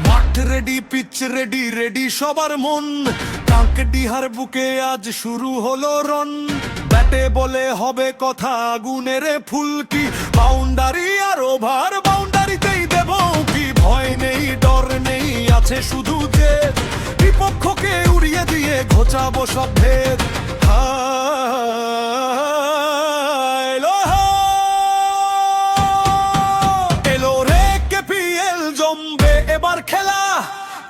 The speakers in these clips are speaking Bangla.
মাঠ রেডি, পিচ রেডি, রেডি সবার মন। টাঙ্কডিহার বুকে আজ শুরু হলো রন। ব্যাটে বলে হবে কথা, আগুনের ফুলকি। বাউন্ডারি আর ওভার, বাউন্ডারিতেই দেব কি। ভয় নেই, ডর নেই, আছে শুধু জেদ। বিপক্ষকে উড়িয়ে দিয়ে ঘোচাবো সব ভেদ। এবার খেলা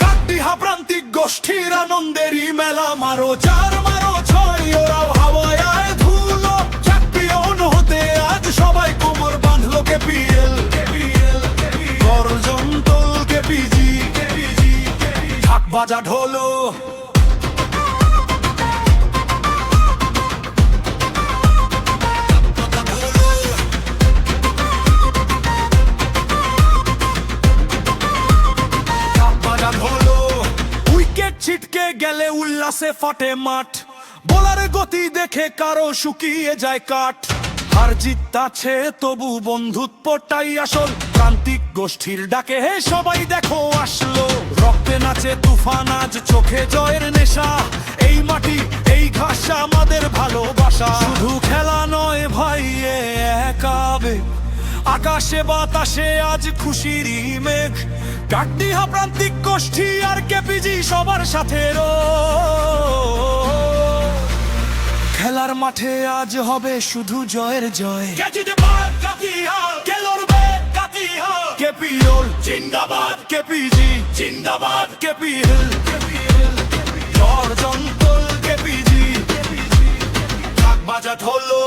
কাকডিহা প্রান্তিক গোষ্ঠীর আনন্দেরই মেলা। মারো চার, মারো ছয়, ওরাও হাওয়ায় আয় ধুলো। চ্যাম্পিয়ন হতে আজ সবাই কোমর বাঁধলো। কেপিএল, গর্জন তোল কেপিজি, ঢাক বাজা ঢোলো। ছিটকে গেলে উল্লাসে ফাটে মাঠ। বোলারের গতি দেখে কারো শুকিয়ে যায় কাঠ। হার জিত আছে তবু বন্ধুত্বটাই আসল। প্রান্তিক গোষ্ঠীর ডাকে হে সবাই দেখো আসলো। রক্তে নাচে তুফান আজ, চোখে জয়ের নেশা। এই মাটি, এই ঘাস আমাদের ভালোবাসা। শুধু খেলা নয় ভাই, এক আবেগ। আকাশে বাতাসে আজ খুশিরই মেঘ। কাকডিহা প্রান্তিক গোষ্ঠী আর কেপিজি সবার সাথে খেলার মাঠে আজ হবে শুধু জয়ের জয়। কেপিএল জিন্দাবাদ, কেপিজি জিন্দাবাদ, কেপিএল গর্জন তোল কেপিজি। ঢাক বাজা ঢোলো।